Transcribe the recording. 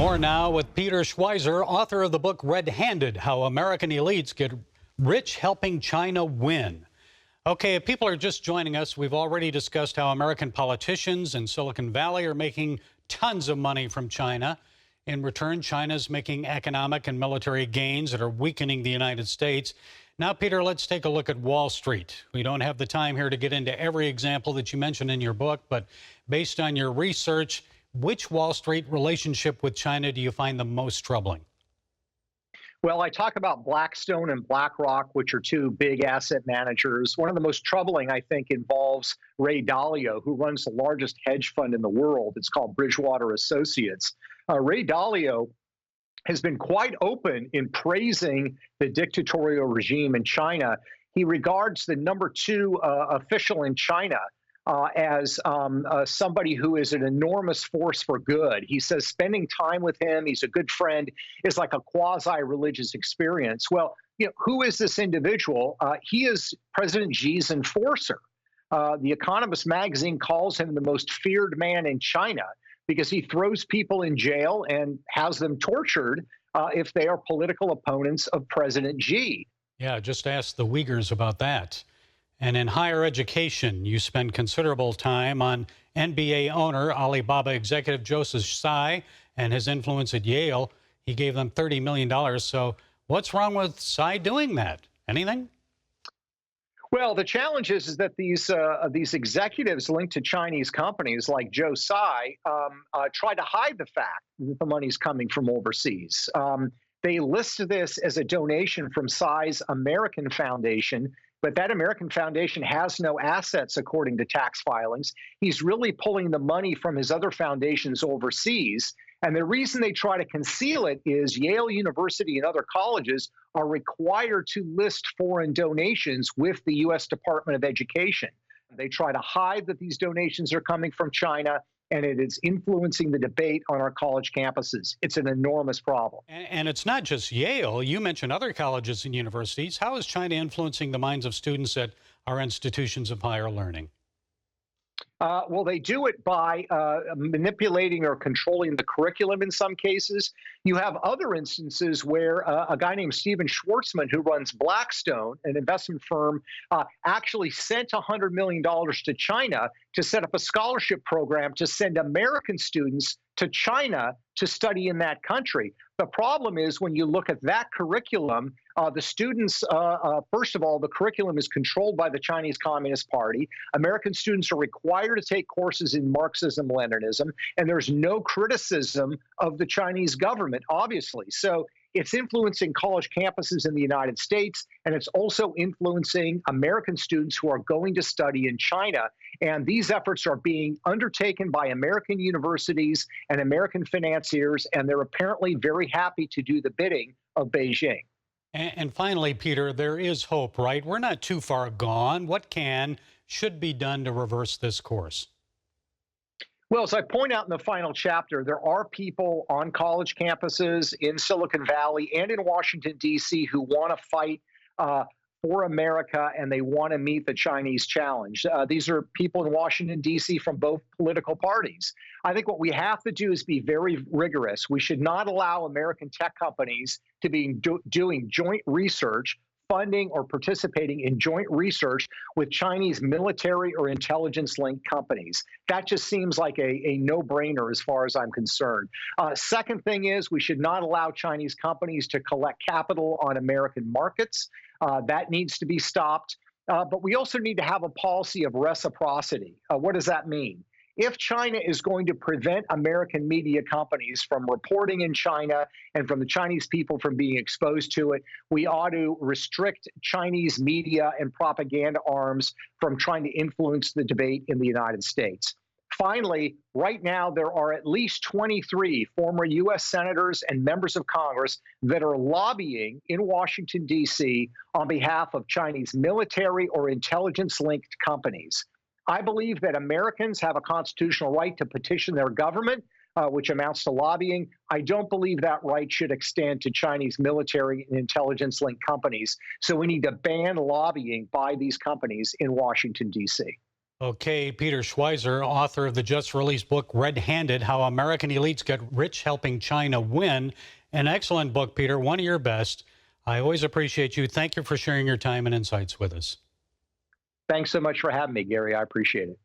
More now with Peter Schweizer, author of the book Red-Handed: How American Elites Get Rich Helping China Win. Okay, if people are just joining us, we've already discussed how American politicians in Silicon Valley are making tons of money from China. In return, China's making economic and military gains that are weakening the United States. Now, Peter, let's take a look at Wall Street. We don't have the time here to get into every example that you mentioned in your book, but based on your research, which Wall Street relationship with China do you find the most troubling? Well, I talk about Blackstone and BlackRock, which are two big asset managers. One of the most troubling, I think, involves Ray Dalio, who runs the largest hedge fund in the world. It's called Bridgewater Associates. Ray Dalio has been quite open in praising the dictatorial regime in China. He regards the number two official in China as somebody who is an enormous force for good. He says spending time with him, he's a good friend, is like a quasi-religious experience. Well, who is this individual? He is President Xi's enforcer. The Economist magazine calls him the most feared man in China because he throws people in jail and has them tortured if they are political opponents of President Xi. Yeah, just ask the Uyghurs about that. And in higher education, you spend considerable time on NBA owner, Alibaba executive Joseph Tsai, and his influence at Yale. He gave them $30 million. So what's wrong with Tsai doing that? Anything? Well, the challenge is that these executives linked to Chinese companies like Joe Tsai try to hide the fact that the money's coming from overseas. They list this as a donation from Tsai's American Foundation, but that American Foundation has no assets according to tax filings. He's really pulling the money from his other foundations overseas. And the reason they try to conceal it is Yale University and other colleges are required to list foreign donations with the U.S. Department of Education. They try to hide that these donations are coming from China, and it is influencing the debate on our college campuses. It's an enormous problem. And it's not just Yale. You mentioned other colleges and universities. How is China influencing the minds of students at our institutions of higher learning? Well, they do it by manipulating or controlling the curriculum in some cases. You have other instances where a guy named Stephen Schwartzman, who runs Blackstone, an investment firm, actually sent $100 million to China to set up a scholarship program to send American students to China to study in that country. The problem is when you look at that curriculum, the students, first of all, the curriculum is controlled by the Chinese Communist Party. American students are required to take courses in Marxism-Leninism, and there's no criticism of the Chinese government, obviously. So it's influencing college campuses in the United States, and it's also influencing American students who are going to study in China. And these efforts are being undertaken by American universities and American financiers, and they're apparently very happy to do the bidding of Beijing. And finally, Peter, there is hope, right? We're not too far gone. What should be done to reverse this course? Well, as I point out in the final chapter, there are people on college campuses in Silicon Valley and in Washington, D.C. who want to fight for America, and they want to meet the Chinese challenge. These are people in Washington, D.C. from both political parties. I think what we have to do is be very rigorous. We should not allow American tech companies to be doing joint research, funding or participating in joint research with Chinese military or intelligence-linked companies. That just seems like a no-brainer as far as I'm concerned. Second thing is we should not allow Chinese companies to collect capital on American markets. That needs to be stopped. But we also need to have a policy of reciprocity. What does that mean? If China is going to prevent American media companies from reporting in China and from the Chinese people from being exposed to it, we ought to restrict Chinese media and propaganda arms from trying to influence the debate in the United States. Finally, right now, there are at least 23 former U.S. senators and members of Congress that are lobbying in Washington, D.C. on behalf of Chinese military or intelligence-linked companies. I believe that Americans have a constitutional right to petition their government, which amounts to lobbying. I don't believe that right should extend to Chinese military and intelligence-linked companies. So we need to ban lobbying by these companies in Washington, D.C. Okay, Peter Schweizer, author of the just-released book Red-Handed: How American Elites Get Rich Helping China Win. An excellent book, Peter, one of your best. I always appreciate you. Thank you for sharing your time and insights with us. Thanks so much for having me, Gary. I appreciate it.